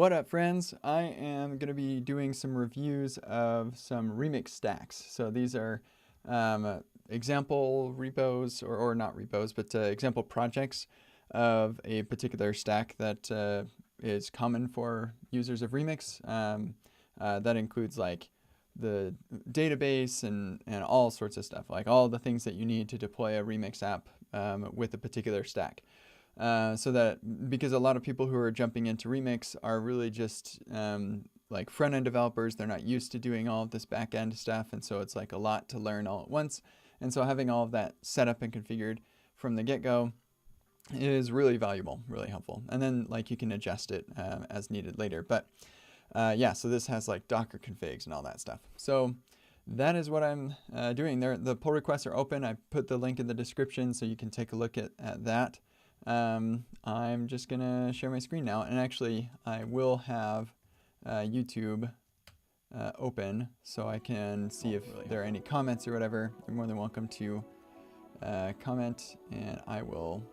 What up, friends? I am going to be doing some reviews of some remix stacks. So these are example repos, or not repos, but example projects of a particular stack that is common for users of Remix. That includes like the database and all sorts of stuff, like all the things that you need to deploy a Remix app with a particular stack. So that because a lot of people who are jumping into Remix are really just like front-end developers, they're not used to doing all of this back-end stuff, and so it's like a lot to learn all at once. And so having all of that set up and configured from the get-go is really valuable, really helpful. And then like you can adjust it as needed later. But yeah, so this has like Docker configs and all that stuff. So that is what I'm doing there. The pull requests are open. I put the link in the description so you can take a look at that. I'm just gonna share my screen now, and actually I will have YouTube open so I can see if there are any comments or whatever. You're more than welcome to comment, and I will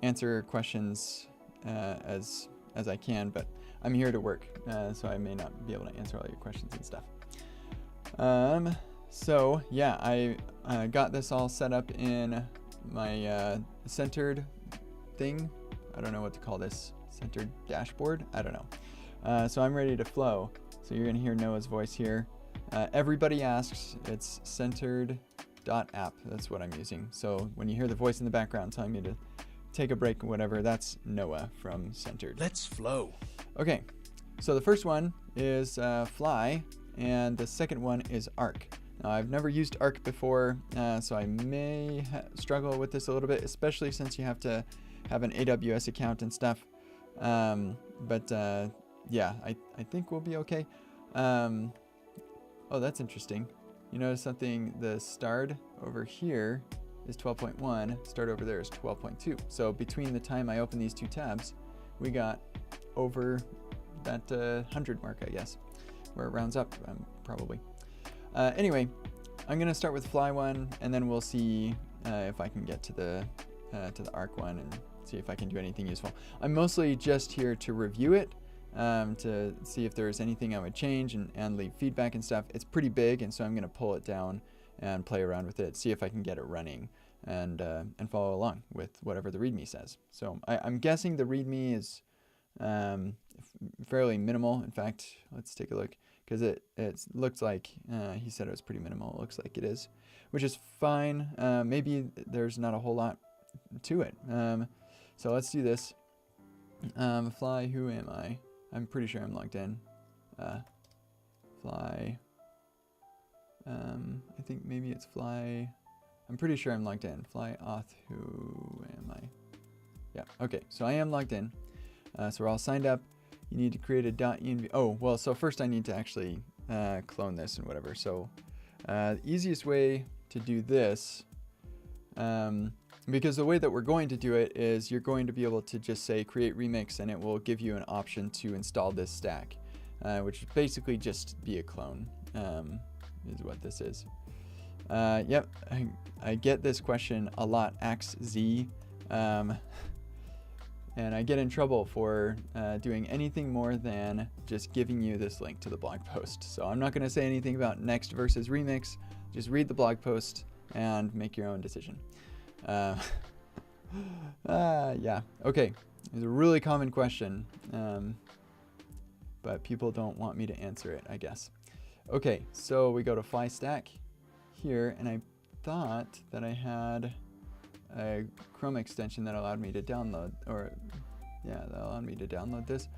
answer questions as I can, but I'm here to work, so I may not be able to answer all your questions and stuff. So yeah, I got this all set up in my centered thing. I don't know what to call this. Centered dashboard? I don't know. So I'm ready to flow. So you're gonna hear Noah's voice here. Everybody asks, it's centered.app. That's what I'm using. So when you hear the voice in the background telling me to take a break or whatever, that's Noah from Centered. Let's flow. Okay, so the first one is Fly, and the second one is Arc. Now, I've never used Arc before, so I may struggle with this a little bit, especially since you have to have an AWS account and stuff. But yeah, I think we'll be okay. Oh, that's interesting. You notice something, the start over here is 12.1, start over there is 12.2. So between the time I open these two tabs, we got over that 100 mark, I guess, where it rounds up, probably. Anyway, I'm gonna start with Fly one, and then we'll see if I can get to the Arc one and see if I can do anything useful. I'm mostly just here to review it, to see if there's anything I would change and leave feedback and stuff. It's pretty big, and so I'm gonna pull it down and play around with it, see if I can get it running, and follow along with whatever the README says. So I'm guessing the README is fairly minimal. In fact, let's take a look, because it looks like he said it was pretty minimal. It looks like it is, which is fine. Maybe there's not a whole lot to it. So let's do this. Fly, who am I? I'm pretty sure I'm logged in. Fly. I think maybe it's Fly. I'm pretty sure I'm logged in. Fly auth, who am I? Yeah, okay, so I am logged in. So we're all signed up. You need to create a .env. Oh, well, so first I need to actually clone this and whatever. So the easiest way to do this, because the way that we're going to do it is you're going to be able to just say create remix, and it will give you an option to install this stack, which would basically just be a clone, is what this is. Yep, I get this question a lot, AXZ, and I get in trouble for doing anything more than just giving you this link to the blog post. So I'm not going to say anything about next versus remix. Just read the blog post and make your own decision. Yeah, okay. It's a really common question, but people don't want me to answer it, I guess. Okay, so we go to Fly Stack here, and I thought that I had a Chrome extension that allowed me to download, or yeah, that allowed me to download this.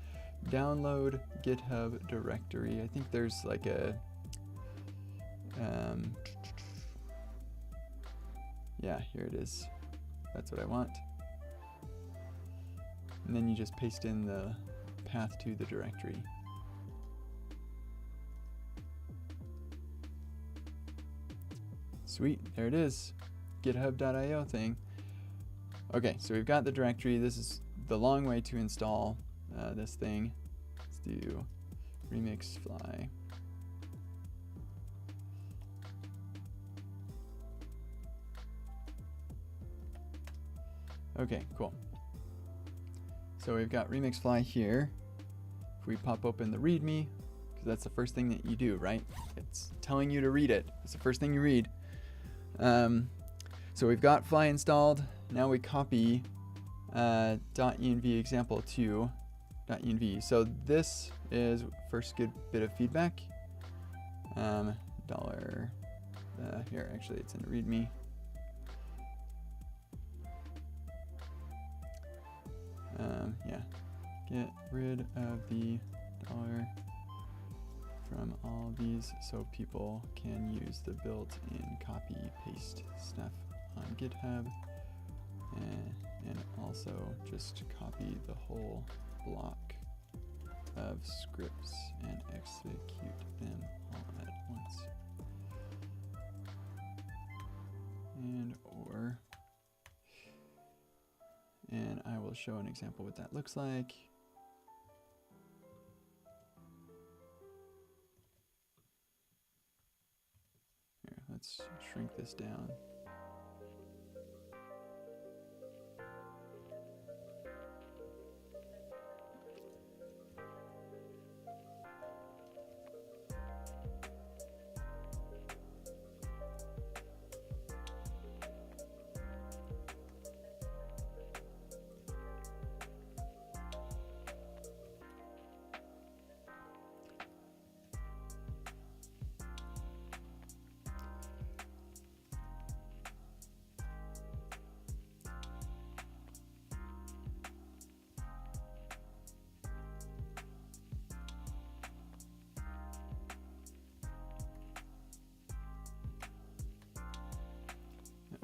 Download GitHub directory. I think there's like a, yeah, here it is. That's what I want. And then you just paste in the path to the directory. Sweet, there it is. GitHub.io thing. Okay, so we've got the directory. This is the long way to install this thing. Let's do remix Fly. Okay, cool. So we've got remix Fly here. if we pop open the README, because that's the first thing that you do, right? It's telling you to read it. It's the first thing you read. So we've got fly installed. Now we copy .env example 2.env. So this is first good bit of feedback. Here, actually, it's in README. Yeah, get rid of the dollar from all these so people can use the built-in copy paste stuff on GitHub, and also just copy the whole block of scripts and execute them all at once. And I will show an example what that looks like. Here, let's shrink this down.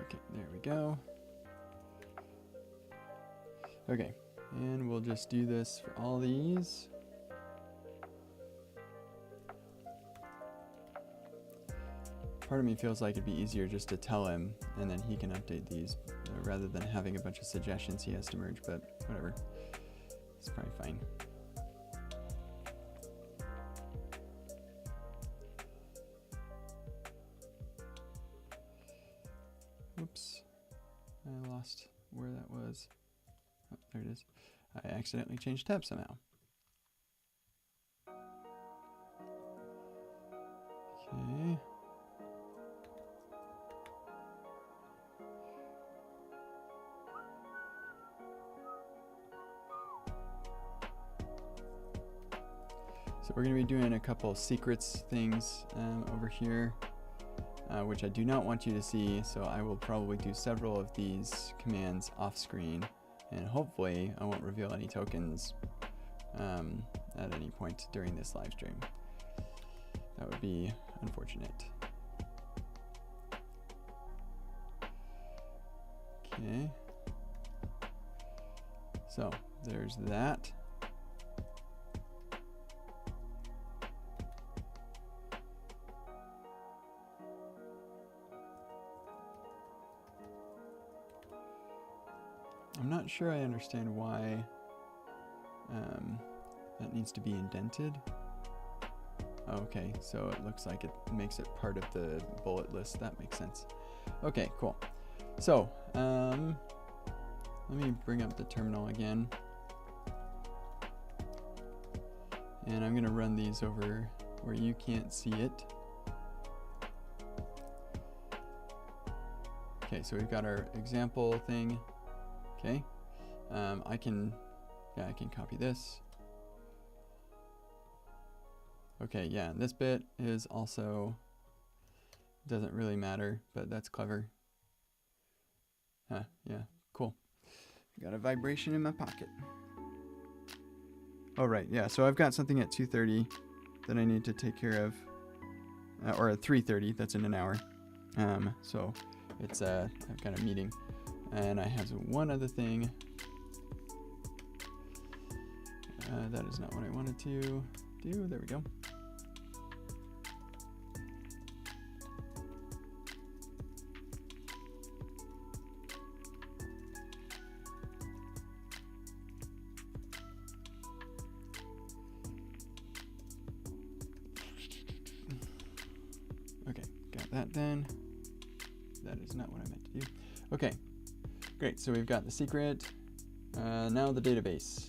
Okay, there we go. Okay, and we'll just do this for all these. Part of me feels like it'd be easier just to tell him, and then he can update these, rather than having a bunch of suggestions he has to merge, but whatever. It's probably fine. Oops, I lost where that was. Oh, there it is. I accidentally changed tab somehow. Okay. So we're going to be doing a couple secrets things over here. Which I do not want you to see, so I will probably do several of these commands off screen, and hopefully I won't reveal any tokens at any point during this live stream. That would be unfortunate. Okay, so there's that. I'm not sure I understand why that needs to be indented. Okay, so it looks like it makes it part of the bullet list. That makes sense. Okay, cool. So let me bring up the terminal again. And I'm going to run these over where you can't see it. Okay, so we've got our example thing. Okay, I can copy this. Okay, yeah, this bit is also, doesn't really matter, but that's clever. Huh, yeah, cool. Got a vibration in my pocket. Oh, right, yeah, so I've got something at 2:30 that I need to take care of, or at 3:30, that's in an hour. So it's, I've got a meeting. And I have one other thing. That is not what I wanted to do. There we go. Okay, got that done. That is not what I meant to do. Okay. Great, so we've got the secret, now the database.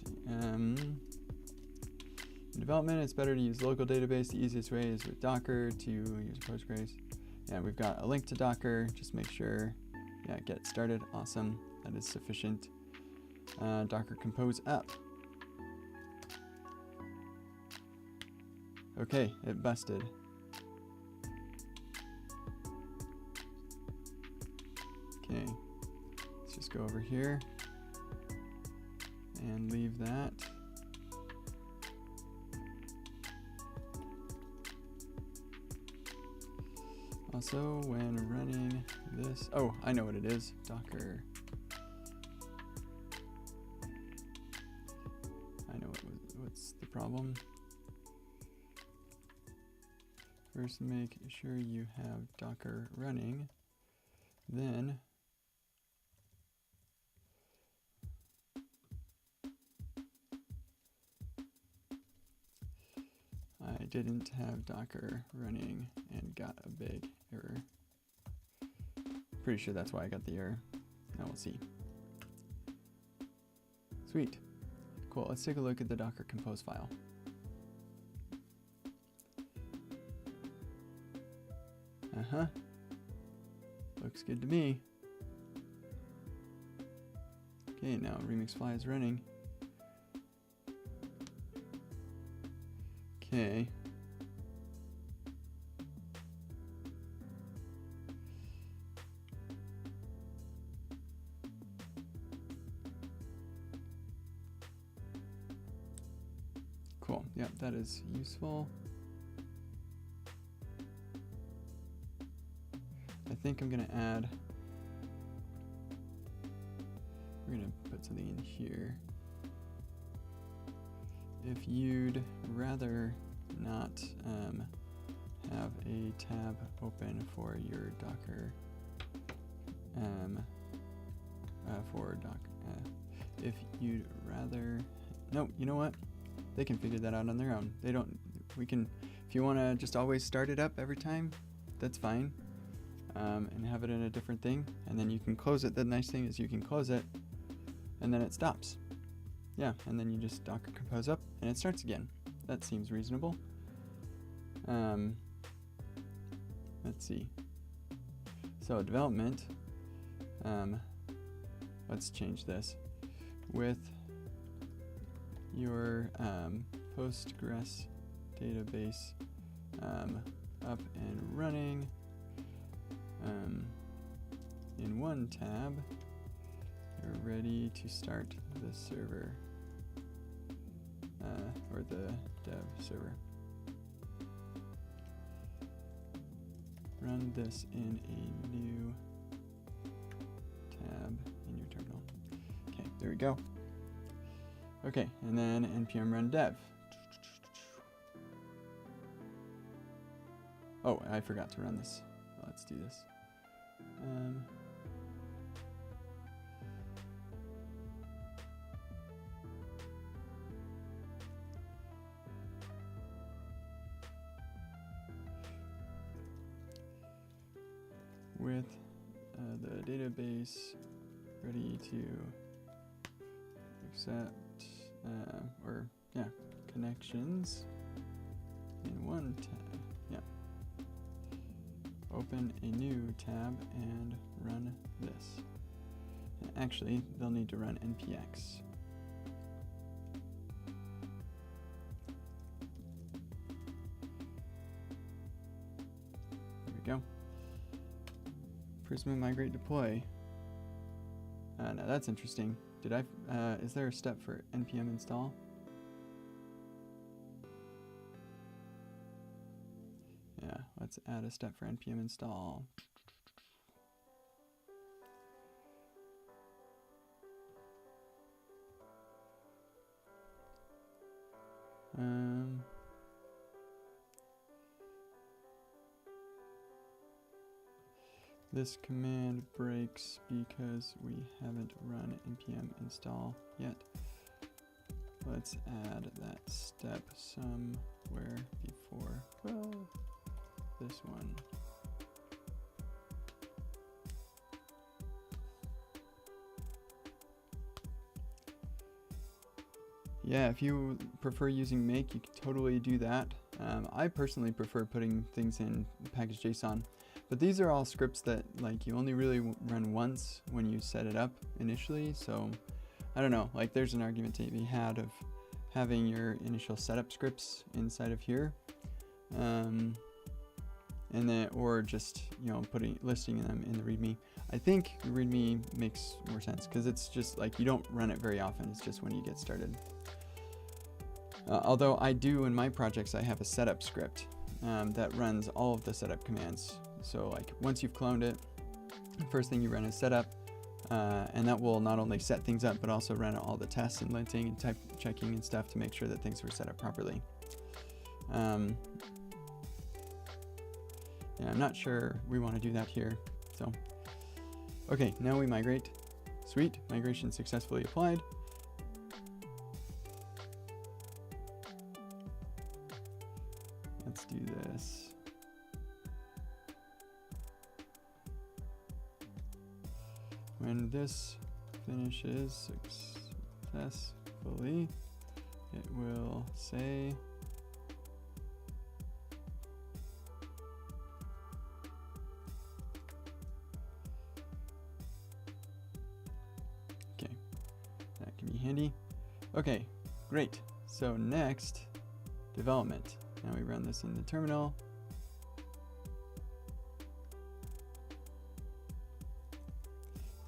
In development, it's better to use local database. The easiest way is with Docker to use Postgres. Yeah, we've got a link to Docker. Just make sure, yeah, get started. Awesome. That is sufficient. Docker compose app. Okay, it busted. Okay, let's just go over here and leave that. Also, when running this, oh, I know what it is, Docker. I know what's the problem. First, make sure you have Docker running, then I didn't have Docker running and got a big error. Pretty sure that's why I got the error. Now we'll see. Sweet. Cool, let's take a look at the Docker compose file. Uh-huh. Looks good to me. Okay, now Remixfly is running. Okay. Cool. Yep, that is useful. I think I'm gonna add, we're gonna put something in here. If you'd rather not have a tab open for your Docker, if you'd rather, no, you know what? They can figure that out on their own. They don't, we can, if you wanna just always start it up every time, that's fine. And have it in a different thing, and then you can close it. The nice thing is you can close it, and then it stops. Yeah, and then you just Docker compose up, and it starts again. That seems reasonable. Let's see. So development, let's change this. With your Postgres database up and running, in one tab, you're ready to start the server, or the dev server. Run this in a new tab in your terminal. Okay, there we go. Okay, and then npm run dev. Oh, I forgot to run this. Let's do this. With the database ready to accept connections in one tab. Yeah. Open a new tab and run this. And actually, they'll need to run npx. There we go. Prisma migrate deploy. Now that's interesting. Did I? Is there a step for npm install? Yeah, let's add a step for npm install. This command breaks because we haven't run npm install yet. Let's add that step somewhere before, well, this one. yeah, if you prefer using make, you can totally do that. I personally prefer putting things in package.json, but these are all scripts that like you only really run once when you set it up initially. So I don't know, like there's an argument to be had of having your initial setup scripts inside of here, and then or just listing them in the README. I think README makes more sense because it's just like you don't run it very often. It's just when you get started. Although I do in my projects, I have a setup script that runs all of the setup commands. So like once you've cloned it, the first thing you run is setup, and that will not only set things up, but also run all the tests and linting and type checking and stuff to make sure that things were set up properly. Yeah, I'm not sure we want to do that here. So, okay, now we migrate. Sweet, migration successfully applied. Let's do this. When this finishes successfully, it will say okay, that can be handy. Okay, great. So next, development. Now we run this in the terminal.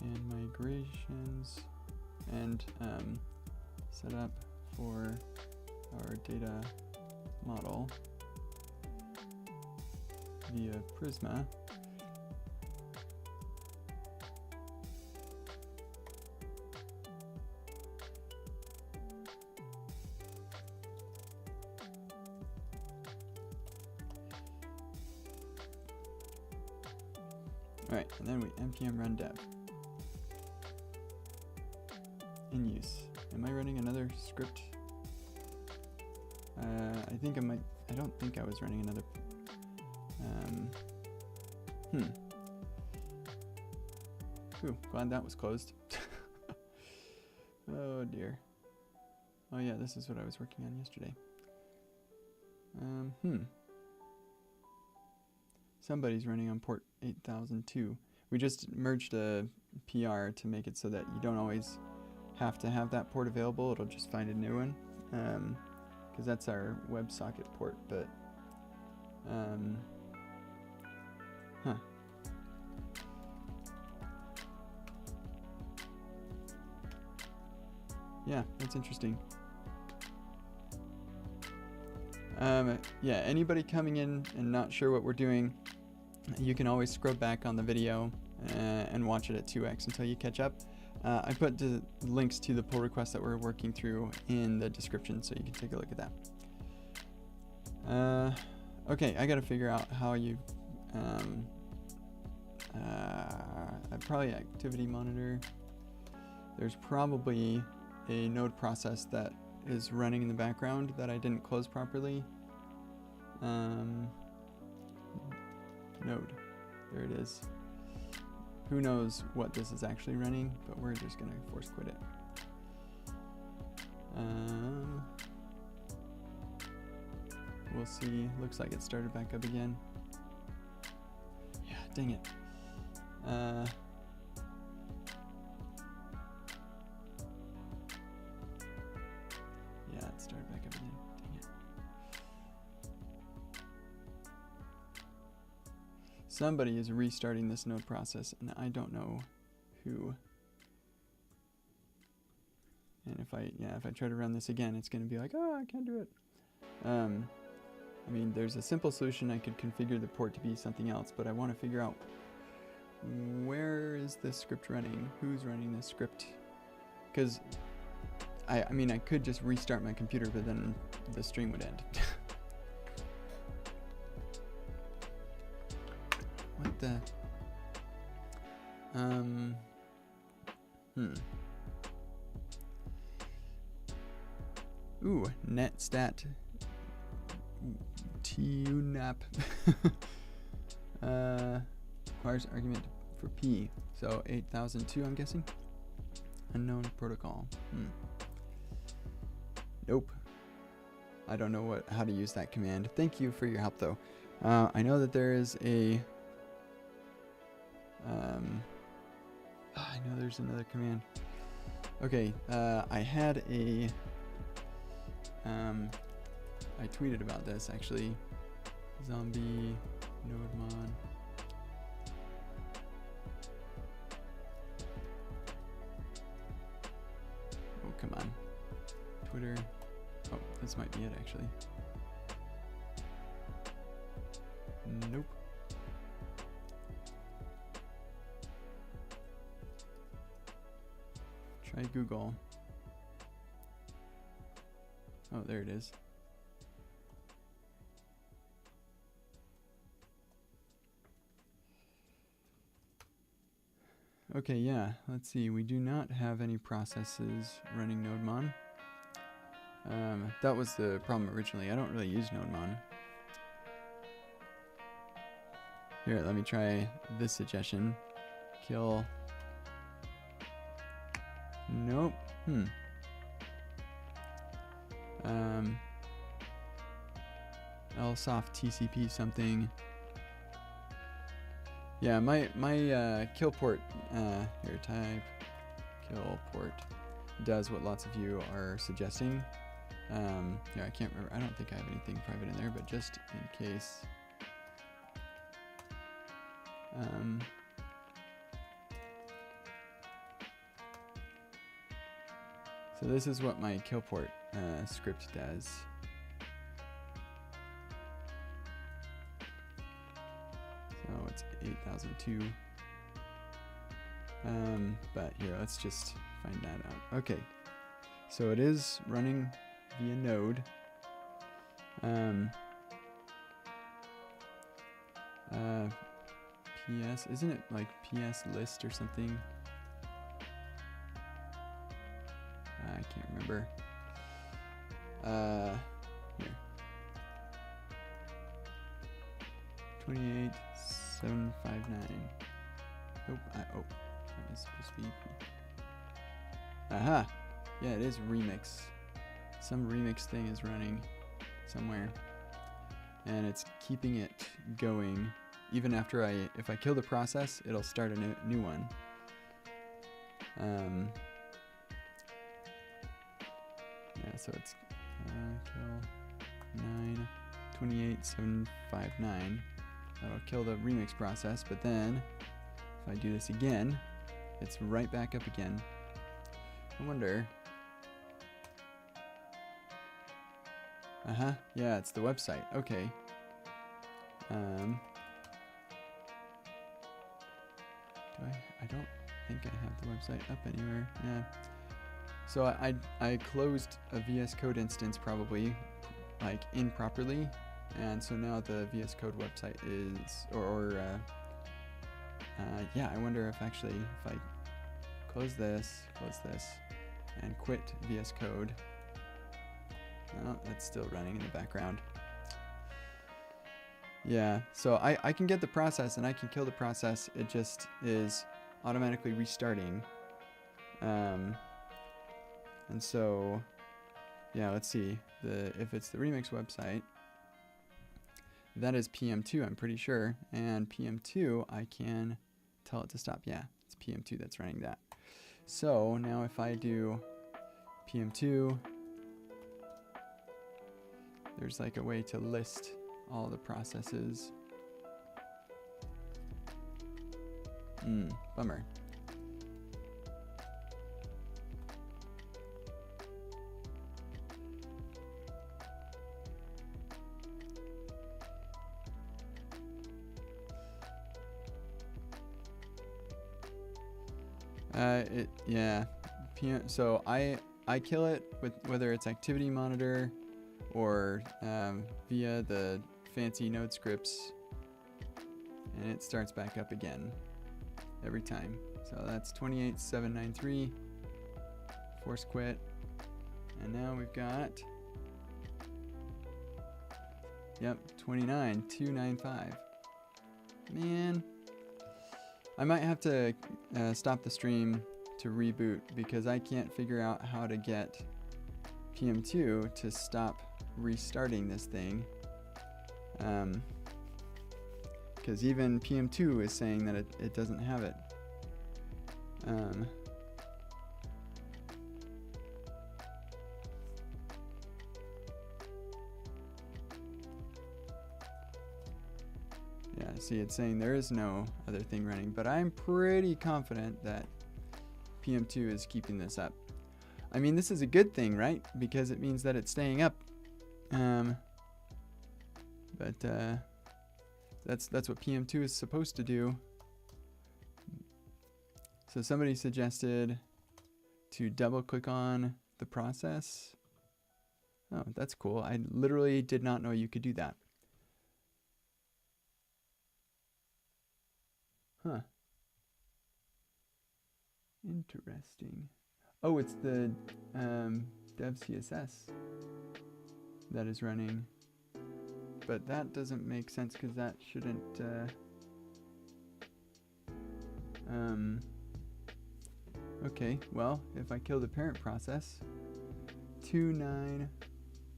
And migrations and set up for our data model via Prisma. All right, and then we npm run dev. In use. Am I running another script? I think I might. I don't think I was running another. Ooh, glad that was closed. Oh dear. Oh yeah, this is what I was working on yesterday. Somebody's running on port 8002. We just merged a PR to make it so that you don't always have to have that port available. It'll just find a new one, because that's our WebSocket port. But yeah, that's interesting. Yeah, anybody coming in and not sure what we're doing, you can always scrub back on the video and watch it at 2x until you catch up. I put the links to the pull requests that we're working through in the description, so you can take a look at that. Okay, I gotta figure out how you, probably activity monitor. There's probably a node process that is running in the background that I didn't close properly. Node, there it is. Who knows what this is actually running, but we're just gonna force quit it. We'll see. Looks like it started back up again. Yeah, dang it. Yeah, it started back up again. Dang it. Somebody is restarting this node process, and I don't know who. And if I try to run this again, it's going to be like, oh, I can't do it. I mean, there's a simple solution. I could configure the port to be something else, but I want to figure out where is this script running? Who's running this script? Because I mean, I could just restart my computer, but then the stream would end. What the? Ooh, netstat tunap requires argument for P. So 8002, I'm guessing. Unknown protocol. Nope. I don't know how to use that command. Thank you for your help, though. I know that there is a... I know there's another command. Okay, I had a... I tweeted about this, actually. Zombie nodemon. Oh, come on. Twitter. Oh, this might be it, actually. Nope. Try Google. Oh, there it is. Okay, yeah, let's see. We do not have any processes running nodemon. That was the problem originally. I don't really use nodemon. Here, let me try this suggestion. Kill. Nope. lsoft TCP something. Yeah, my kill port, here, type kill port does what lots of you are suggesting. Yeah, I can't remember. I don't think I have anything private in there, but just in case. So this is what my kill port script does. So it's 8002. But here, let's just find that out. Okay, so it is running via node. PS, isn't it like PS list or something? I can't remember. Here. 28759. Oh, that is supposed to be. Aha! Yeah, it is remix. Some remix thing is running somewhere, and it's keeping it going. Even after if I kill the process, it'll start a new one. Yeah, so it's kill 28759. That'll kill the remix process, but then if I do this again, it's right back up again. I wonder. Yeah, it's the website. Okay. I don't think I have the website up anywhere. Yeah. So I closed a VS Code instance probably like improperly, and so now the VS Code website is yeah, I wonder if actually if I close this, and quit VS Code. No, that's still running in the background. Yeah, so I can get the process and I can kill the process. It just is automatically restarting. And so, yeah, let's see. If it's the remix website, that is PM2, I'm pretty sure. And PM2, I can tell it to stop. Yeah, it's PM2 that's running that. So now if I do PM2, there's like a way to list all the processes. Bummer. Yeah, so I kill it with whether it's activity monitor or via the fancy node scripts, and it starts back up again every time. So that's 28793, force quit, and now we've got, yep, 29295. Man, I might have to stop the stream to reboot because I can't figure out how to get PM2 to stop restarting this thing. Because even PM2 is saying that it doesn't have it. Yeah, see, it's saying there is no other thing running, but I'm pretty confident that PM2 is keeping this up. I mean, this is a good thing, right? Because it means that it's staying up. But that's what PM2 is supposed to do. So somebody suggested to double click on the process. Oh, that's cool. I literally did not know you could do that. Huh. Interesting. Oh, it's the dev CSS that is running. But that doesn't make sense because that shouldn't... Okay, well, if I kill the parent process, 2.9...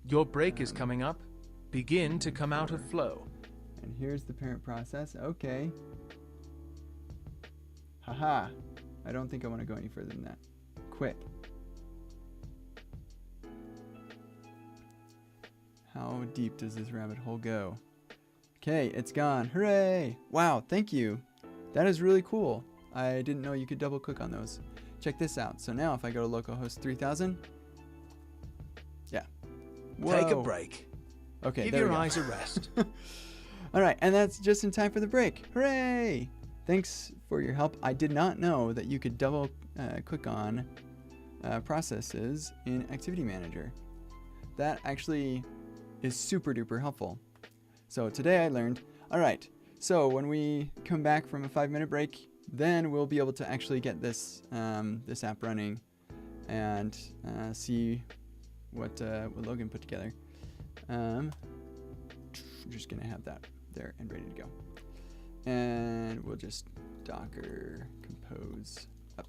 Your break is coming up. Begin to come out of flow. And here's the parent process. Okay. Haha. I don't think I want to go any further than that. Quit. How deep does this rabbit hole go? Okay, it's gone. Hooray! Wow, thank you. That is really cool. I didn't know you could double click on those. Check this out. So now if I go to localhost 3000, yeah. Whoa. Take a break. Okay, give your eyes a rest. All right, and that's just in time for the break. Hooray! Thanks for your help. I did not know that you could double click on processes in Activity Manager. That actually is super duper helpful. So today I learned, all right, so when we come back from a 5-minute break, then we'll be able to actually get this this app running and see what Logan put together. I'm just gonna have that there and ready to go. And we'll just Docker compose up.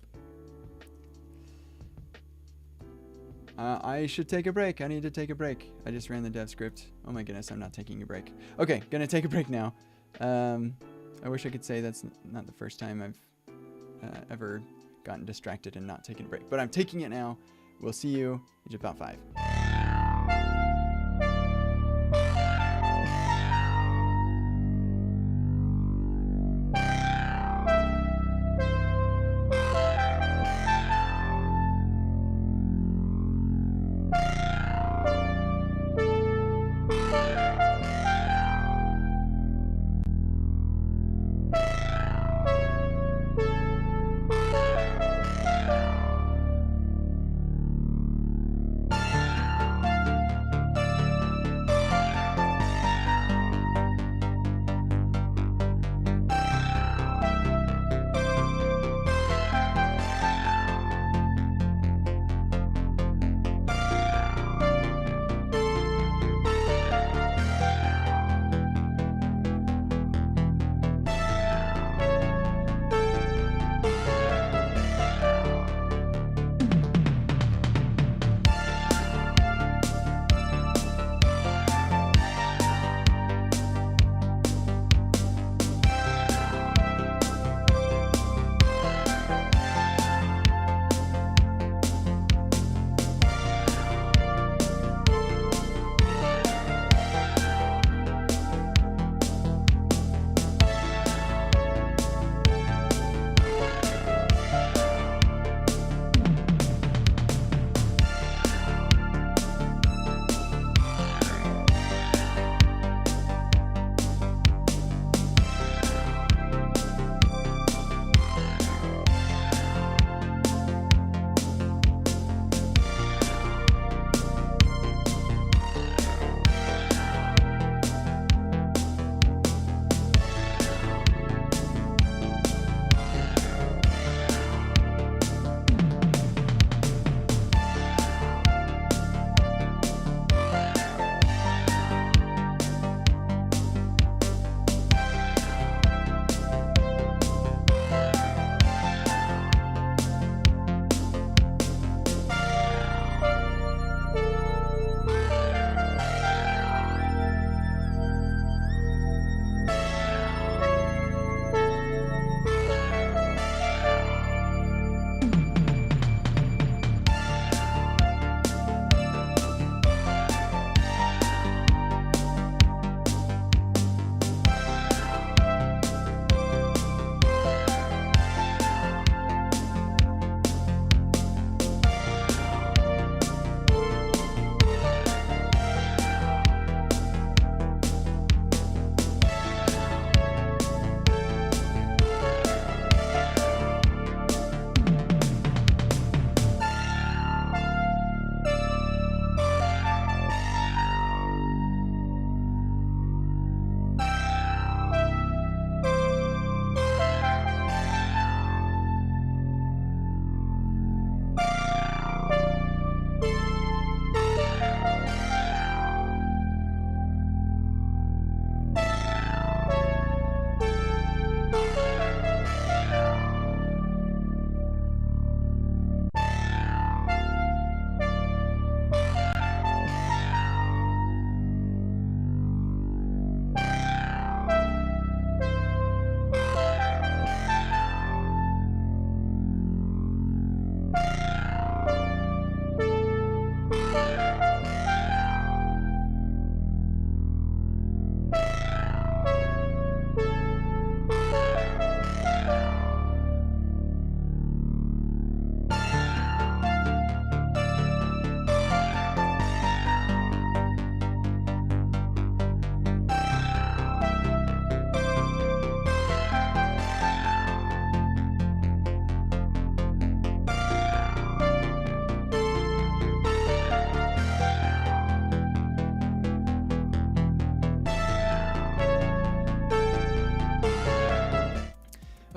I should take a break. I need to take a break. I just ran the dev script. Oh my goodness, I'm not taking a break. Okay, gonna take a break now. I wish I could say that's not the first time I've ever gotten distracted and not taken a break, but I'm taking it now. We'll see you in about 5.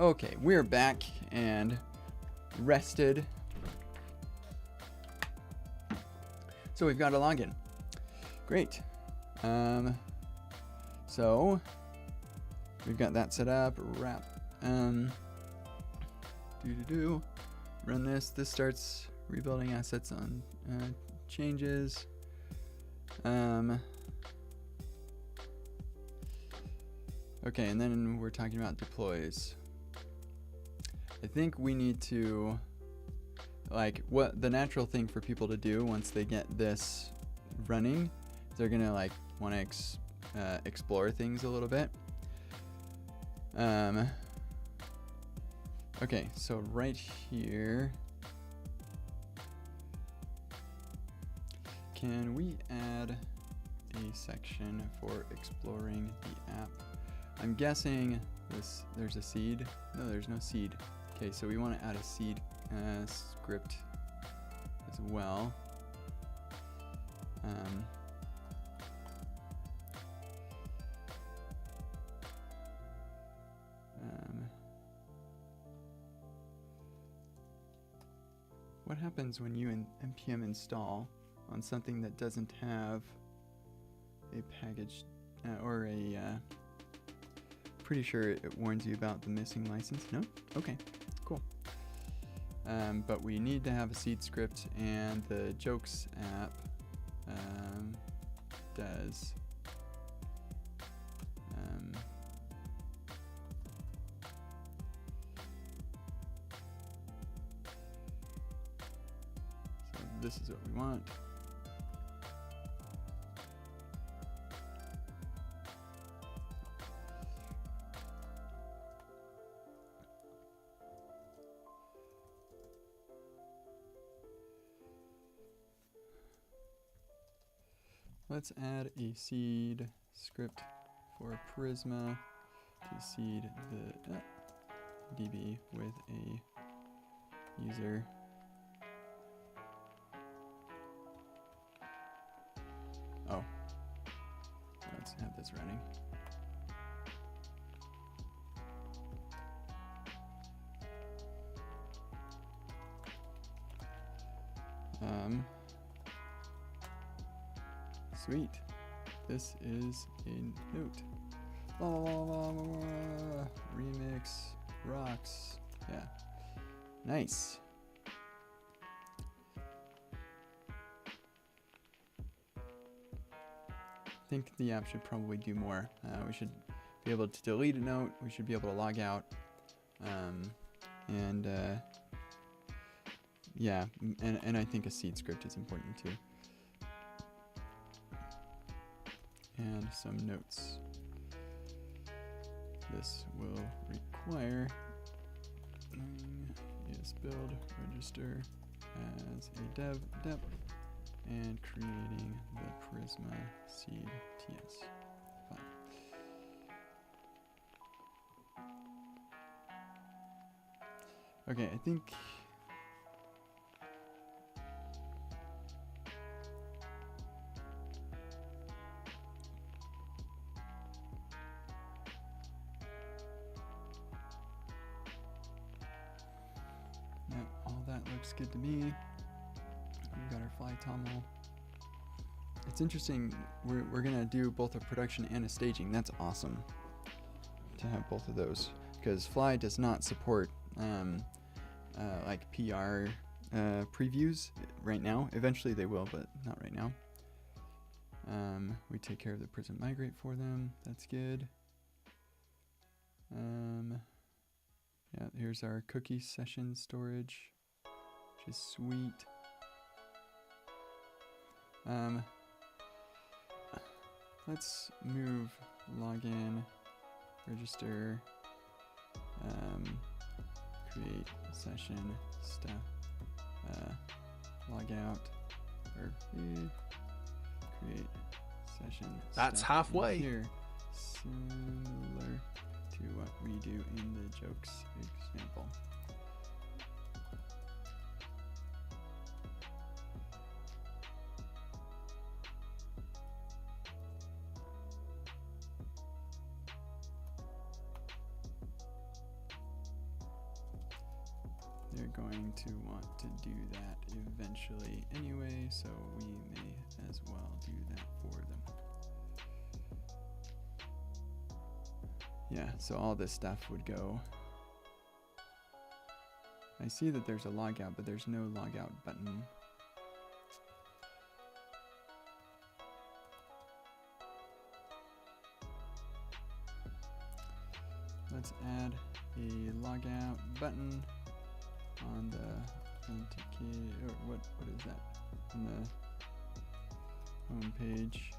Okay, we're back and rested. So we've got a login. Great. So we've got that set up. Wrap. Run this. This starts rebuilding assets on changes. Okay, and then we're talking about deploys. I think we need to, like, what the natural thing for people to do once they get this running, they're gonna like want to explore things a little bit. Okay, so right here, can we add a section for exploring the app? I'm guessing there's a seed. No, there's no seed. Okay, so we want to add a seed script as well. What happens when you npm install on something that doesn't have a package or a pretty sure it warns you about the missing license? No? Okay, cool. But we need to have a seed script, and the jokes app does so this is what we want. Let's add a seed script for Prisma to seed the DB with a user. Oh, let's have this running. Sweet. This is a note. La, la, la, la, la. Remix rocks. Yeah. Nice. I think the app should probably do more. We should be able to delete a note. We should be able to log out. Yeah, and I think a seed script is important too. And some notes. This will require is build register as a dev dep and creating the Prisma seed ts file. Okay, I think all that looks good to me. We've got our fly toml. It's interesting, we're gonna do both a production and a staging. That's awesome to have both of those, because Fly does not support like PR previews right now. Eventually they will, but not right now. We take care of the Prism migrate for them. That's good. Yeah, here's our cookie session storage, which is sweet. Let's move login, register, create session stuff, log out, or create session. That's halfway. Here, similar to what we do in the jokes example. they're going to want to do that eventually anyway, so we may as well do that for them. Yeah, so all this stuff would go. I see that there's a logout, but there's no logout button. Let's add a logout button on the authenticate, or what is that? On the home page.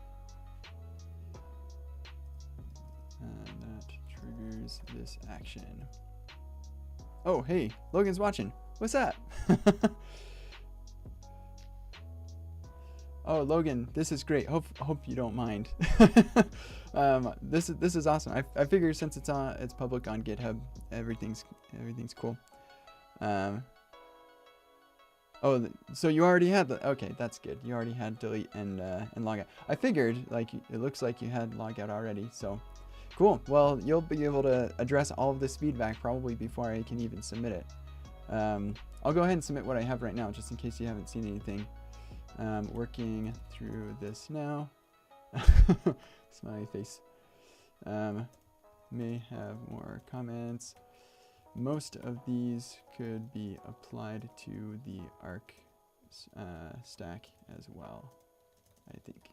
And that triggers this action. Oh, hey, Logan's watching. What's that? Oh, Logan, this is great. Hope you don't mind. This is awesome. I figure since it's public on GitHub, everything's cool. Oh, so you already had okay, that's good. You already had delete and logout. I figured like it looks like you had logout already, so cool. Well, you'll be able to address all of this feedback probably before I can even submit it. I'll go ahead and submit what I have right now, just in case you haven't seen anything. Working through this now. Smiley face. May have more comments. Most of these could be applied to the arc stack as well, I think.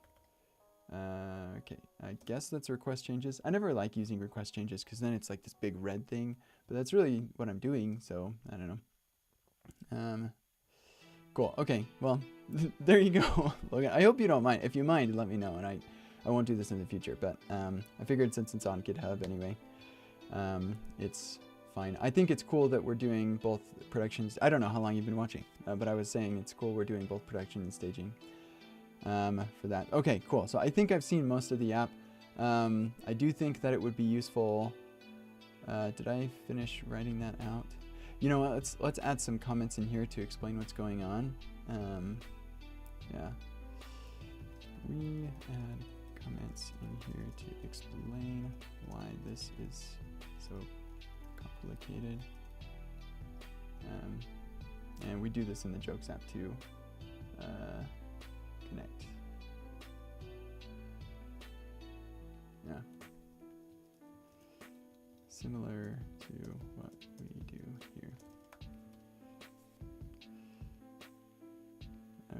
Okay, I guess that's request changes. I never like using request changes because then it's like this big red thing, but that's really what I'm doing, so I don't know. Cool, okay, well, there you go. Logan, I hope you don't mind. If you mind, let me know, and I won't do this in the future, but I figured since it's on GitHub anyway, it's fine. I think it's cool that we're doing both productions. I don't know how long you've been watching, but I was saying it's cool we're doing both production and staging for that. Okay, cool. So I think I've seen most of the app. I do think that it would be useful. Did I finish writing that out? You know what, let's add some comments in here to explain what's going on. Yeah. We add comments in here to explain why this is so complicated. And we do this in the Jokes app too. Connect. Yeah. Similar to what we do here.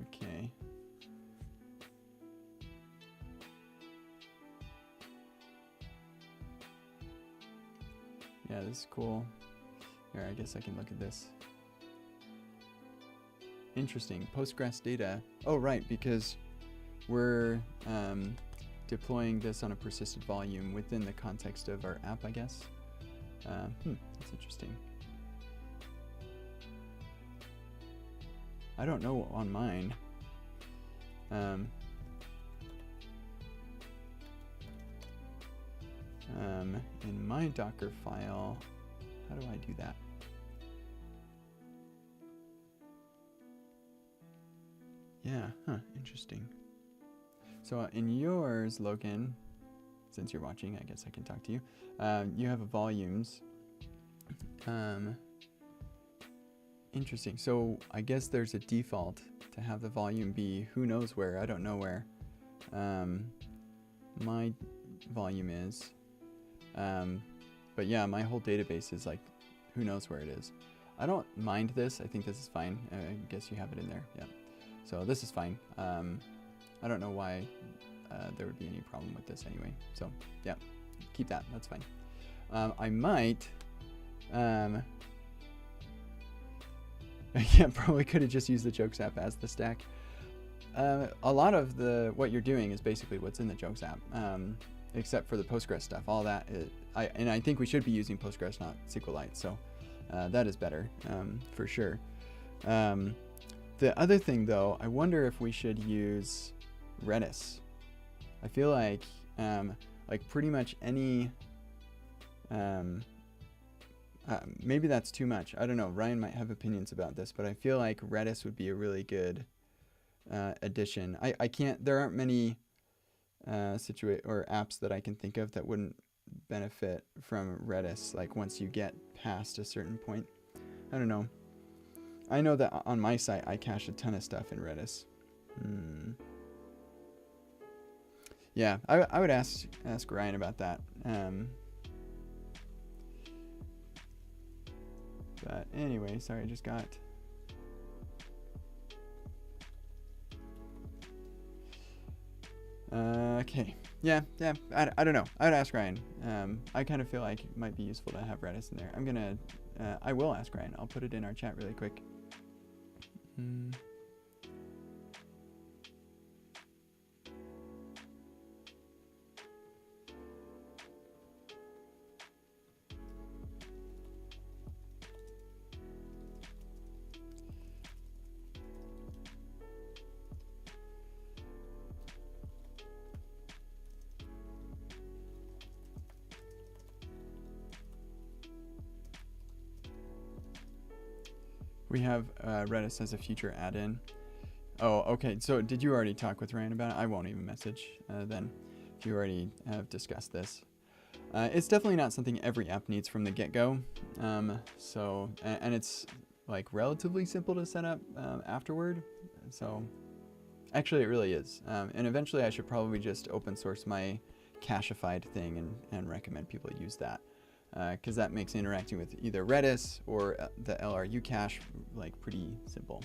Okay. Yeah, this is cool. Here, I guess I can look at this. Interesting. Postgres data. Oh, right, because we're deploying this on a persisted volume within the context of our app, I guess. That's interesting. I don't know on mine. In my Docker file, how do I do that? Yeah, interesting. So in yours, Logan, since you're watching, I guess I can talk to you. You have volumes. Interesting. So I guess there's a default to have the volume be who knows where. I don't know where. My volume is. But yeah, my whole database is like who knows where it is. I don't mind this. I think this is fine. I guess you have it in there. Yeah. So this is fine. I don't know why there would be any problem with this anyway. So yeah, keep that. That's fine. I might. Yeah, probably could have just used the Jokes app as the stack. A lot of what you're doing is basically what's in the Jokes app, except for the Postgres stuff. All that, and I think we should be using Postgres, not SQLite. So that is better for sure. The other thing, though, I wonder if we should use Redis. I feel like pretty much any. Maybe that's too much. I don't know. Ryan might have opinions about this, but I feel like Redis would be a really good addition. I can't. There aren't many or apps that I can think of that wouldn't benefit from Redis. Like once you get past a certain point, I don't know. I know that on my site, I cache a ton of stuff in Redis. Yeah, I would ask Ryan about that. But anyway, sorry, I just got... okay. Yeah, I don't know. I would ask Ryan. I kind of feel like it might be useful to have Redis in there. I'm gonna... I will ask Ryan. I'll put it in our chat really quick. We have Redis as a future add-in. Oh, okay. So did you already talk with Ryan about it? I won't even message then if you already have discussed this. It's definitely not something every app needs from the get-go. And it's like relatively simple to set up afterward. So actually it really is. And eventually I should probably just open source my cachified thing and recommend people use that. Because that makes interacting with either Redis or the LRU cache like pretty simple.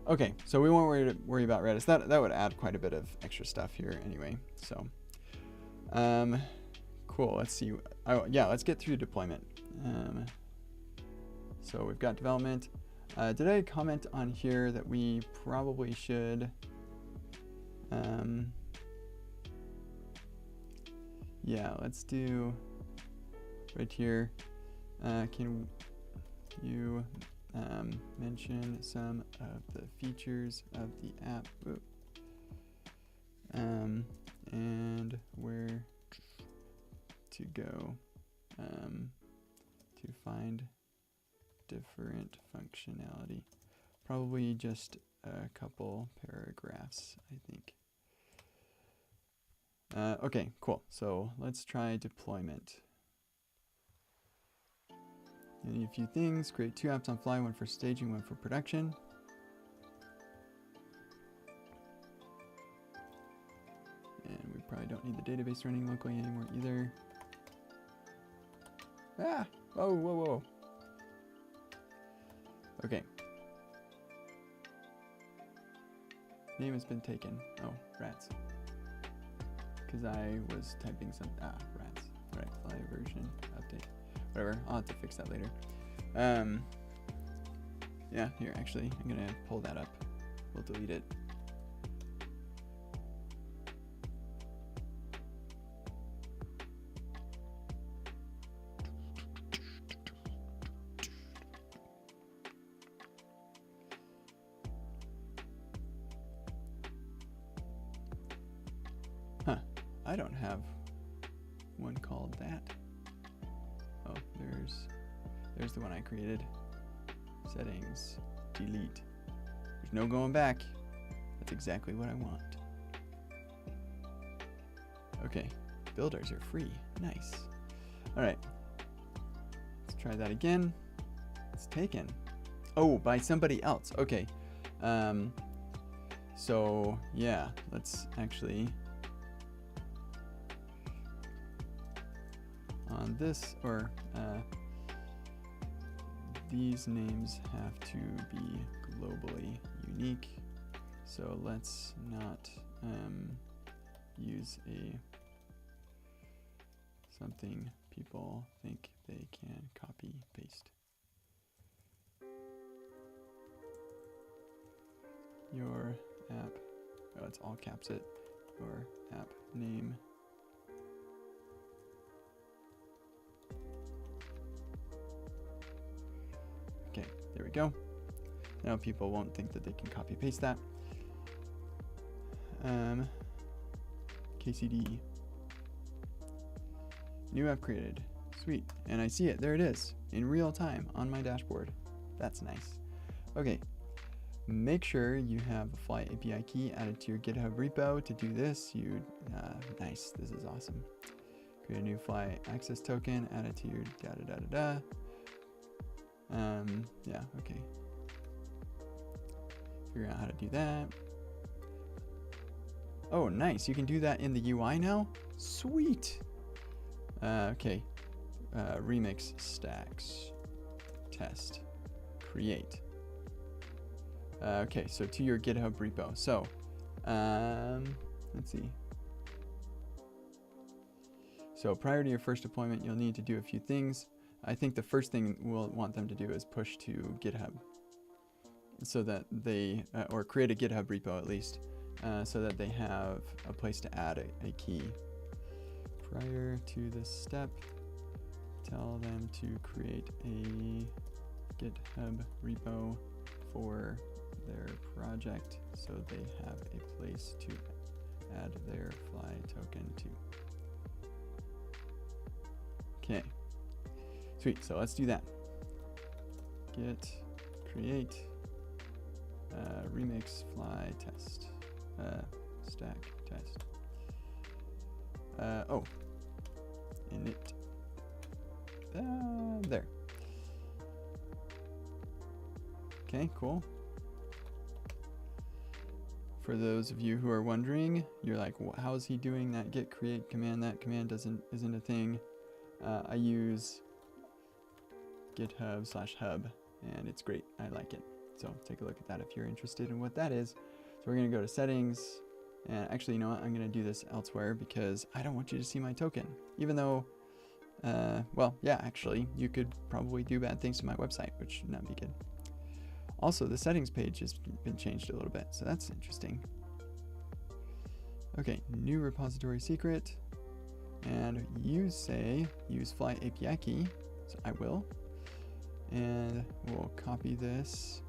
Okay, so we won't worry about Redis. That would add quite a bit of extra stuff here anyway. So, cool. Let's see. Oh, yeah, let's get through deployment. So we've got development. Did I comment on here that we probably should? Yeah, let's do. Right here, can you mention some of the features of the app and where to go to find different functionality? Probably just a couple paragraphs, I think. Okay, cool. So let's try deployment. You need a few things. Create 2 apps on fly, one for staging, one for production. And we probably don't need the database running locally anymore either. Ah! Whoa. Okay. Name has been taken. Oh, rats. Because I was typing some... rats. Right, fly version update. Whatever, I'll have to fix that later. Yeah, here, actually, I'm gonna pull that up. We'll delete it. Huh, I don't have one called that. Oh, there's the one I created. Settings, delete. There's no going back. That's exactly what I want. Okay, builders are free. Nice. All right, let's try that again. It's taken. Oh, by somebody else. Okay. So yeah, let's actually on this these names have to be globally unique. So let's not use something people think they can copy paste. Your app, oh, it's all caps it. Your app name. Okay, there we go. Now people won't think that they can copy paste that. KCD. New app created. Sweet. And I see it. There it is. In real time on my dashboard. That's nice. Okay. Make sure you have a Fly API key added to your GitHub repo. To do this, nice. This is awesome. Create a new Fly access token. Add it to your yeah, okay. figure out how to do that. Oh, nice. You can do that in the UI now? Sweet. Okay. Remix stacks. Test. Create. Okay, so to your GitHub repo. So, let's see. So prior to your first deployment, you'll need to do a few things. I think the first thing we'll want them to do is push to GitHub so that they, or create a GitHub repo at least, so that they have a place to add a key. Prior to this step, tell them to create a GitHub repo for their project so they have a place to add their fly token to. Okay, sweet. So let's do that. Git create remix fly test stack test. Oh, init. There. Okay, cool. For those of you who are wondering, you're like, how is he doing that git create command? That command isn't a thing. I use GitHub/hub, and it's great. I like it. So take a look at that if you're interested in what that is. So we're going to go to settings, and actually, you know what? I'm going to do this elsewhere because I don't want you to see my token. Even though, well, yeah, actually, you could probably do bad things to my website, which should not be good. Also, the settings page has been changed a little bit, so that's interesting. Okay, new repository secret. And you say use fly API key, so I will. And we'll copy this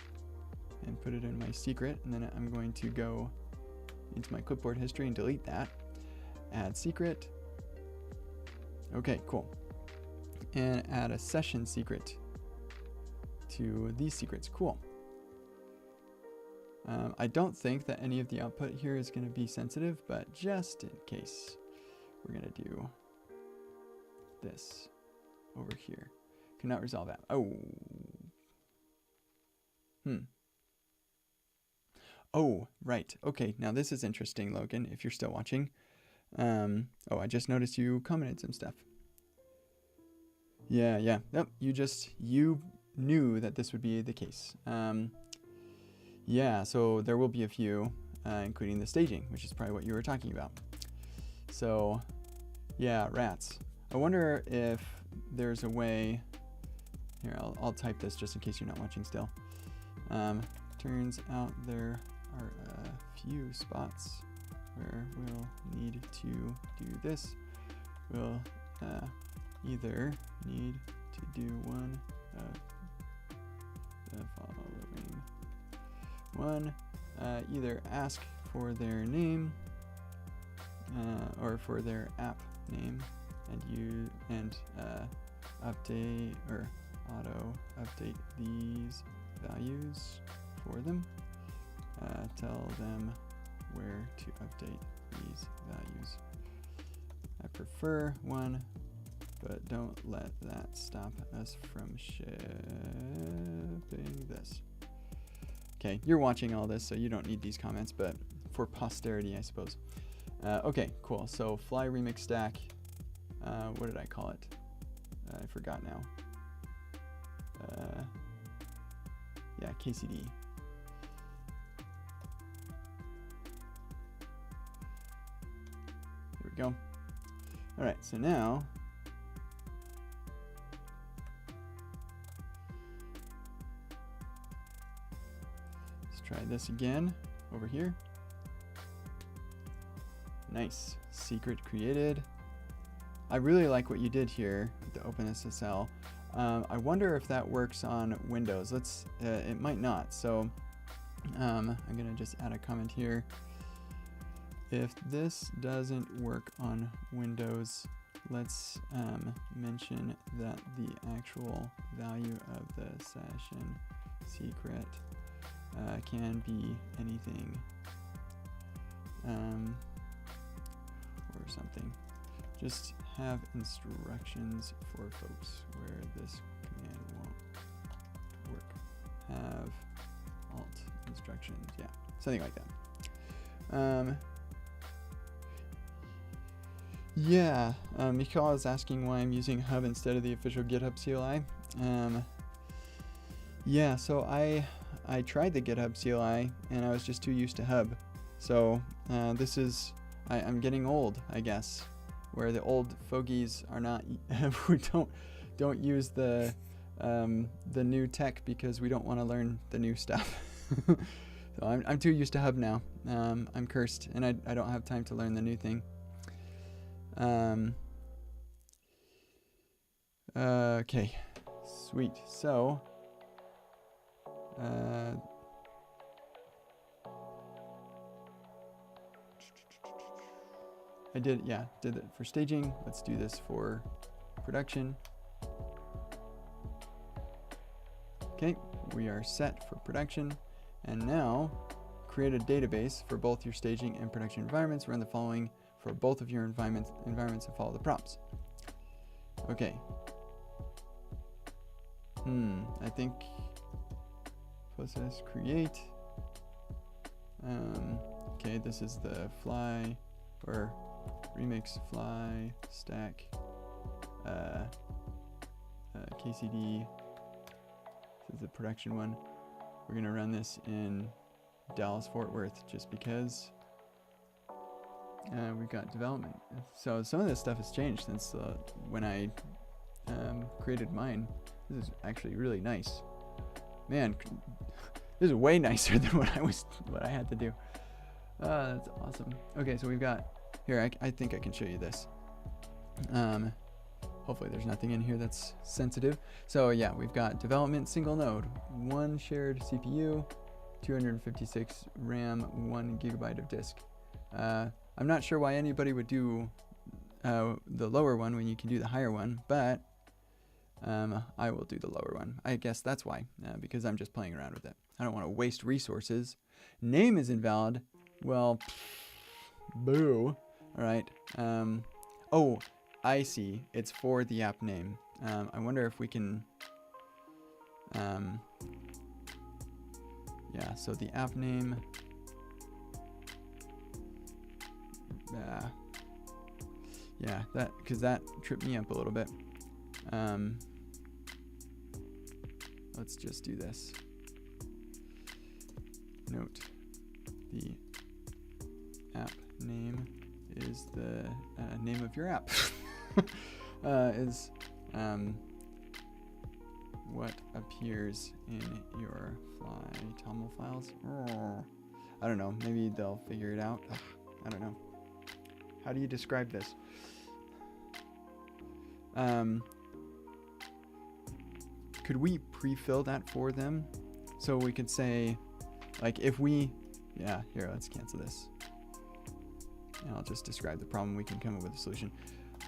and put it in my secret, and then I'm going to go into my clipboard history and delete that. Add secret. Okay, cool. And add a session secret to these secrets. Cool. I don't think that any of the output here is going to be sensitive, but just in case, we're going to do this over here. Cannot resolve that. Oh. Oh, right. Okay, now this is interesting, Logan, if you're still watching. Oh, I just noticed you commented some stuff. Yeah. Yep, you knew that this would be the case. Yeah, so there will be a few, including the staging, which is probably what you were talking about. So, yeah, rats. I wonder if there's a way. Here, I'll type this just in case you're not watching still. Turns out there are a few spots where we'll need to do this. We'll either need to do one of the following. One, either ask for their name or for their app name, and update or auto update these values for them. Tell them where to update these values. I prefer one, but don't let that stop us from shipping this. Okay, you're watching all this, so you don't need these comments, but for posterity, I suppose. Okay, cool. So fly remix stack. What did I call it? I forgot now. Yeah, KCD. There we go. All right, so now let's try this again over here. Nice. Secret created. I really like what you did here with the OpenSSL. I wonder if that works on Windows. It might not. So I'm gonna just add a comment here. If this doesn't work on Windows, let's mention that the actual value of the session secret can be anything or something. Just have instructions for folks where this command won't work. Have alt instructions. Yeah, something like that. Yeah, Mikhail is asking why I'm using Hub instead of the official GitHub CLI. Yeah, so I tried the GitHub CLI and I was just too used to Hub. So this is, I'm getting old, I guess, where the old fogies are not, we don't use the new tech because we don't want to learn the new stuff. So I'm too used to Hub now. I'm cursed, and I don't have time to learn the new thing. Okay, sweet. So, I did it for staging. Let's do this for production. Okay, we are set for production. And now, create a database for both your staging and production environments. Run the following for both of your environments and follow the prompts. Okay. I think process create. Okay, this is the fly or remix fly stack KCD. This is the production one. We're gonna run this in Dallas Fort Worth just because we've got development. So some of this stuff has changed since when I created mine. This is actually really nice. Man, this is way nicer than what I had to do. That's awesome. Okay, so we've got here. I think I can show you this. Hopefully there's nothing in here that's sensitive. So yeah, we've got development single node, 1 shared CPU, 256 RAM, 1 gigabyte of disk. I'm not sure why anybody would do the lower one when you can do the higher one, but I will do the lower one. I guess that's why, because I'm just playing around with it. I don't want to waste resources. Name is invalid. Well, boo. All right. Oh, I see. It's for the app name. I wonder if we can... yeah, so the app name... yeah, because that tripped me up a little bit. Let's just do this. Note, the app name is the name of your app. Is what appears in your fly toml files. I don't know, maybe they'll figure it out. I don't know. How do you describe this? Could we pre-fill that for them? So we could say, like, if we, yeah, here, let's cancel this. And I'll just describe the problem. We can come up with a solution.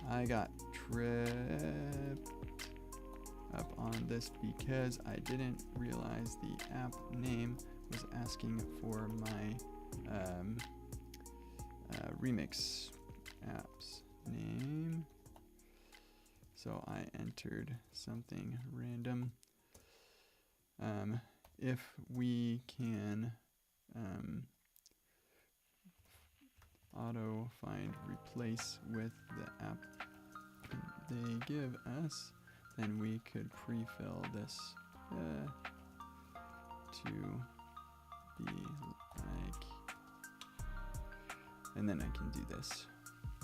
I got tripped up on this because I didn't realize the app name was asking for my remix app's name. So I entered something random. If we can auto find replace with the app they give us, then we could pre-fill this to be like, and then I can do this.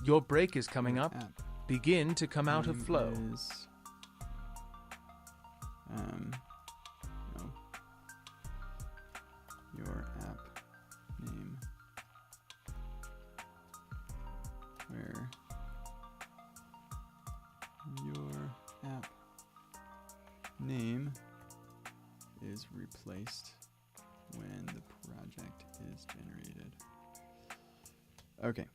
Your break is coming Your up. app Begin to come out of flow. is, no. Your app name, where your app name is replaced when the project is generated. Okay.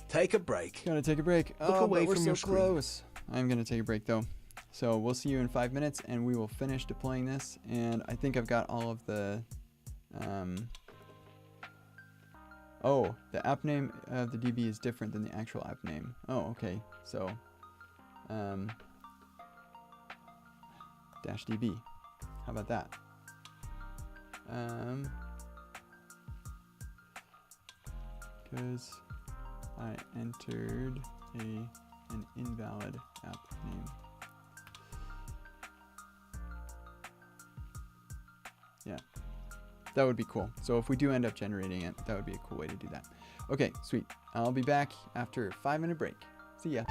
Take a break. Gotta take a break. Look Oh, away but we're from so your screen. close. I'm gonna take a break though. So we'll see you in 5 minutes and we will finish deploying this. And I think I've got all of the, oh, the app name of the DB is different than the actual app name. Oh, okay. So, dash DB. How about that? Because I entered an invalid app name. Yeah, that would be cool. So if we do end up generating it, that would be a cool way to do that. Okay, sweet. I'll be back after a 5-minute break. See ya.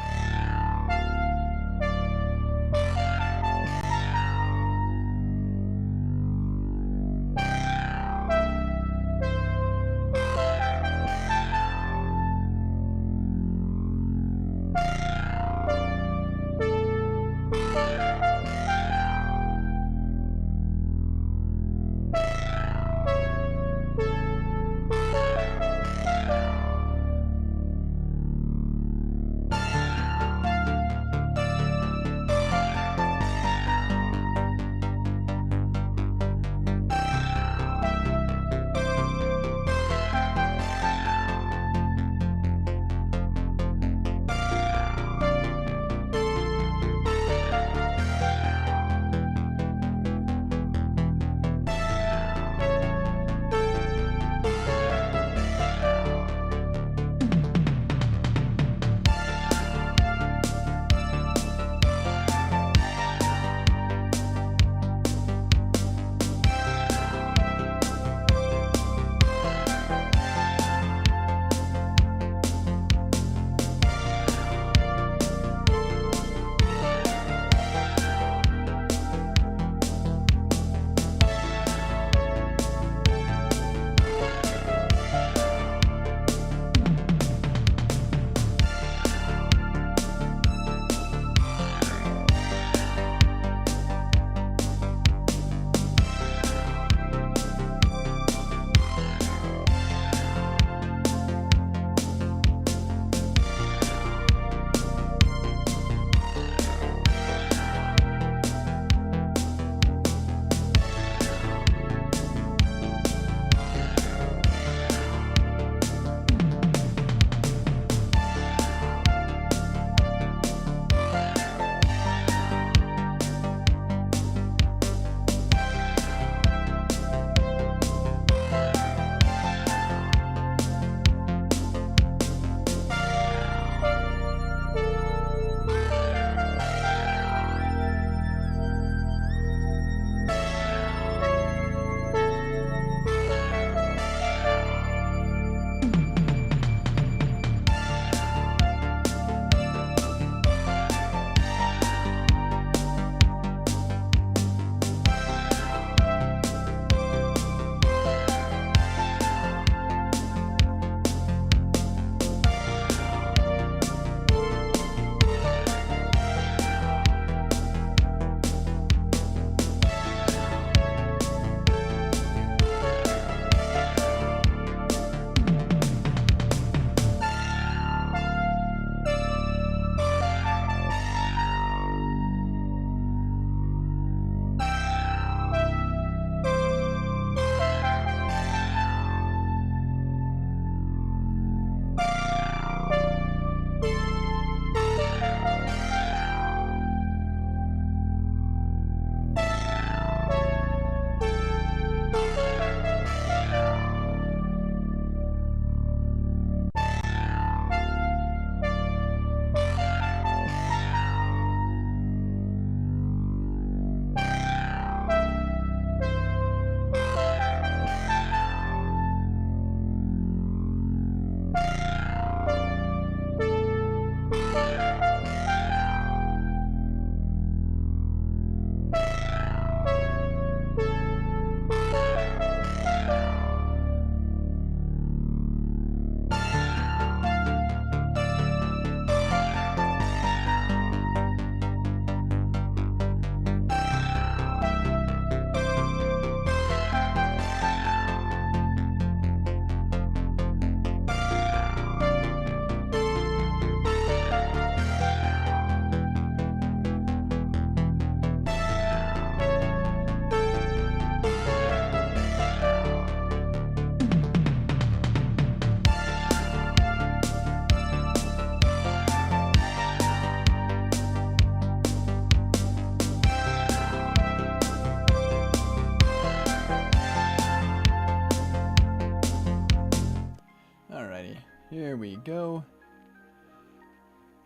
Alrighty, here we go.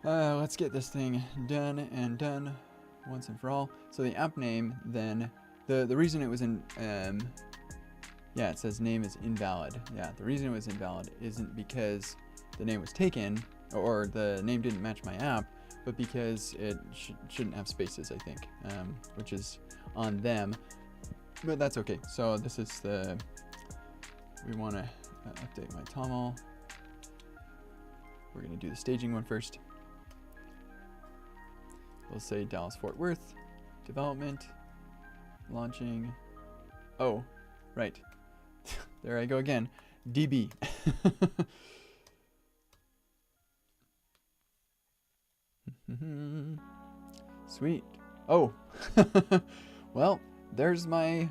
Let's get this thing done and done once and for all. So the app name, then, the reason it was in, yeah, it says name is invalid. Yeah, the reason it was invalid isn't because the name was taken, or the name didn't match my app, but because it shouldn't have spaces, I think, which is on them. But that's okay. So this is the, we want to update my toml. We're going to do the staging one first. We'll say Dallas Fort Worth, development, launching. Oh, right. There I go again. DB. Sweet. Oh. Well, there's my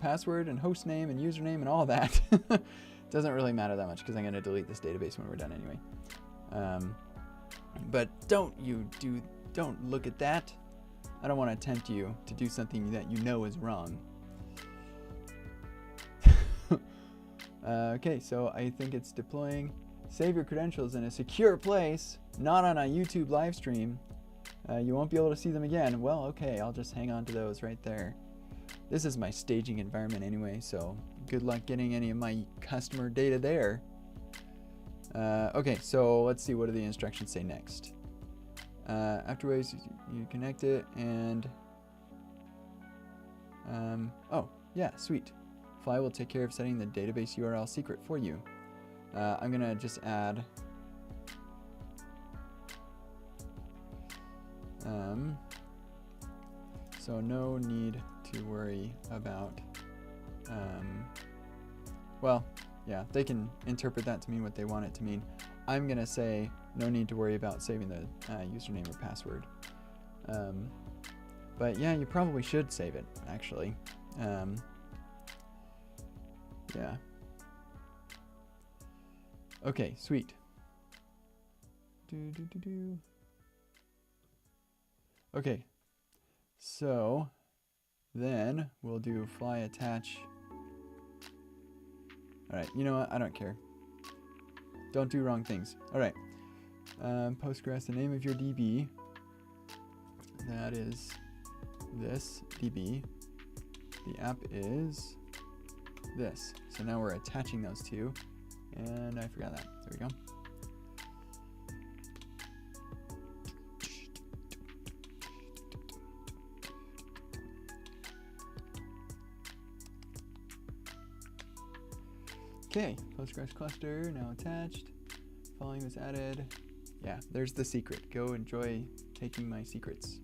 password and host name and username and all that. Doesn't really matter that much because I'm going to delete this database when we're done anyway. But don't look at that. I don't want to tempt you to do something that you know is wrong. Okay, so I think it's deploying. Save your credentials in a secure place, not on a YouTube live stream. You won't be able to see them again. Well, okay, I'll just hang on to those right there. This is my staging environment anyway, so good luck getting any of my customer data there. Okay, so let's see, what do the instructions say next? Afterwards, you connect it and, oh, yeah, sweet. Fly will take care of setting the database URL secret for you. I'm gonna just add, so no need to worry about, well, yeah, they can interpret that to mean what they want it to mean. I'm gonna say no need to worry about saving the username or password. But yeah, you probably should save it, actually. Yeah. Okay, sweet. Okay, so then we'll do fly attach. All right, you know what? I don't care. Don't do wrong things. All right. Postgres, the name of your DB. That is this DB. The app is this. So now we're attaching those two. And I forgot that. There we go. Okay, Postgres cluster now attached. Volume is added. Yeah, there's the secret. Go enjoy taking my secrets.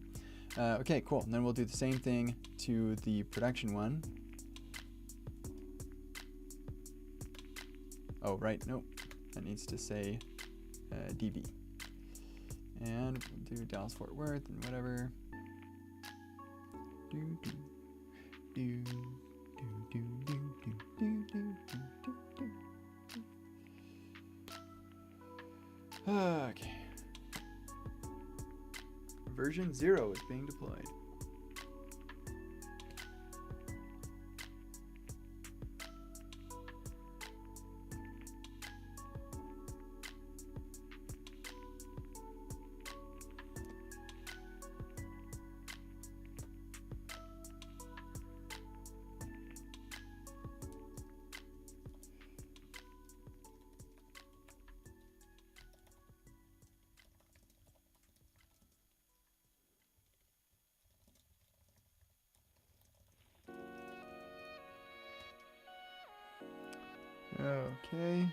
Okay, cool. And then we'll do the same thing to the production one. Oh, right, nope. That needs to say DB. And we'll do Dallas Fort Worth and whatever. Okay. Version 0 is being deployed. Okay.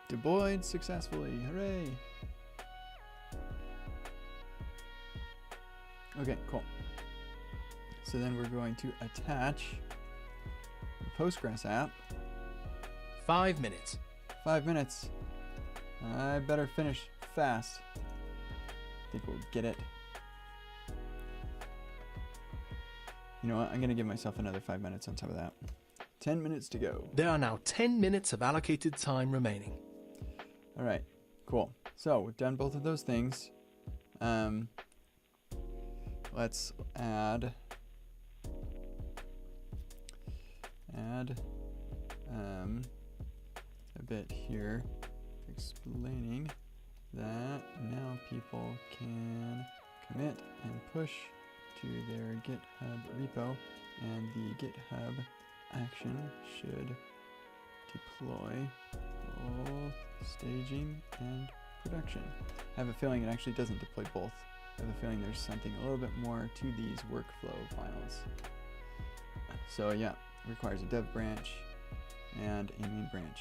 Deployed successfully. Hooray. Okay, cool. So then we're going to attach the Postgres app. 5 minutes. 5 minutes. I better finish fast. I think we'll get it. You know what? I'm going to give myself another 5 minutes on top of that. 10 minutes to go. There are now 10 minutes of allocated time remaining. All right, cool. So we've done both of those things. Let's add add a bit here explaining that now people can commit and push to their GitHub repo, and the GitHub action should deploy both staging and production. I have a feeling it actually doesn't deploy both. I have a feeling there's something a little bit more to these workflow files. So yeah, it requires a dev branch and a main branch.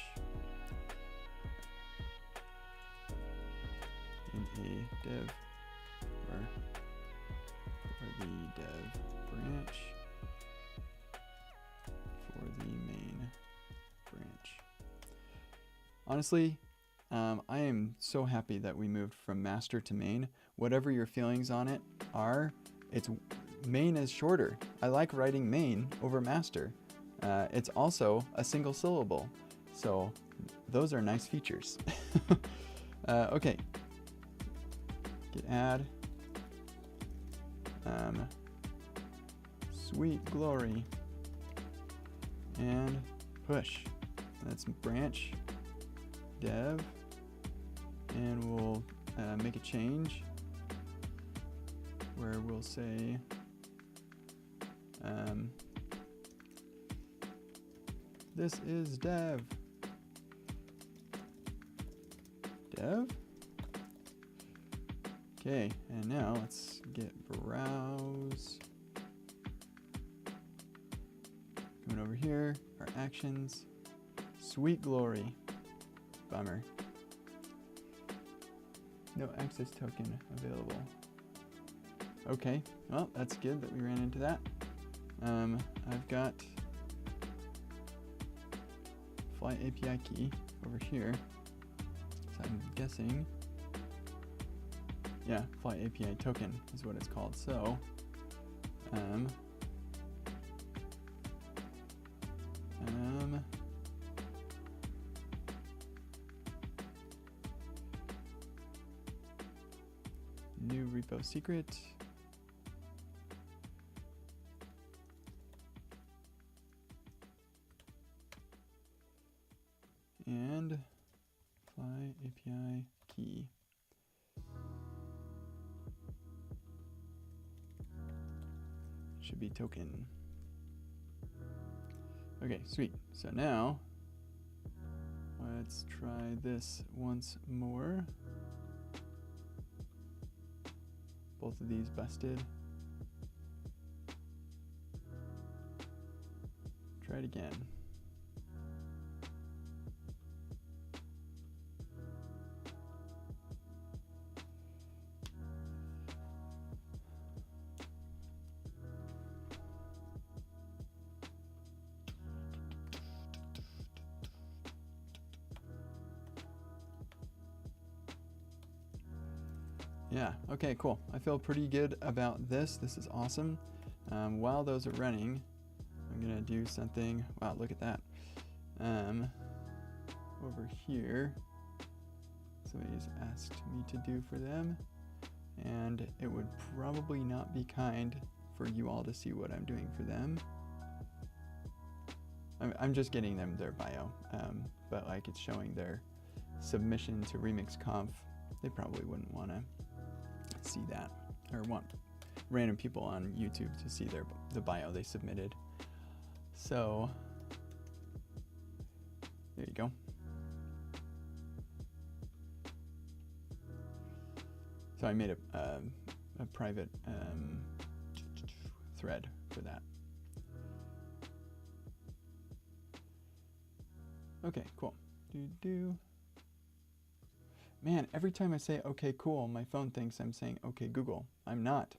In a dev, or for the dev branch, for the main branch. Honestly, I am so happy that we moved from master to main. Whatever your feelings on it are, main is shorter. I like writing main over master. It's also a single syllable, so those are nice features. Okay, git add, sweet glory, and push. That's branch dev, and we'll make a change where we'll say this is dev. Okay, and now let's get browse. Coming over here, our actions, sweet glory. Bummer. No access token available. Okay, well, that's good that we ran into that. I've got fly API key over here. So I'm guessing, yeah, fly API token is what it's called. So, new repo secret. And fly API key. Should be token. Okay, sweet. So now let's try this once more. Both of these busted. Try it again. Yeah, okay, cool. I feel pretty good about this. This is awesome. While those are running, I'm gonna do something. Wow, look at that. Over here, somebody's asked me to do for them, and it would probably not be kind for you all to see what I'm doing for them. I'm just getting them their bio, but like it's showing their submission to RemixConf. They probably wouldn't want to see that, or want random people on YouTube to see the bio they submitted. So there you go. So I made a private thread for that. Okay, cool. Man, every time I say okay, cool, my phone thinks I'm saying okay, Google. I'm not.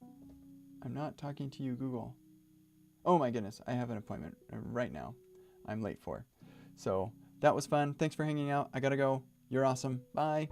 I'm not talking to you, Google. Oh my goodness, I have an appointment right now I'm late for. So that was fun. Thanks for hanging out. I gotta go. You're awesome. Bye.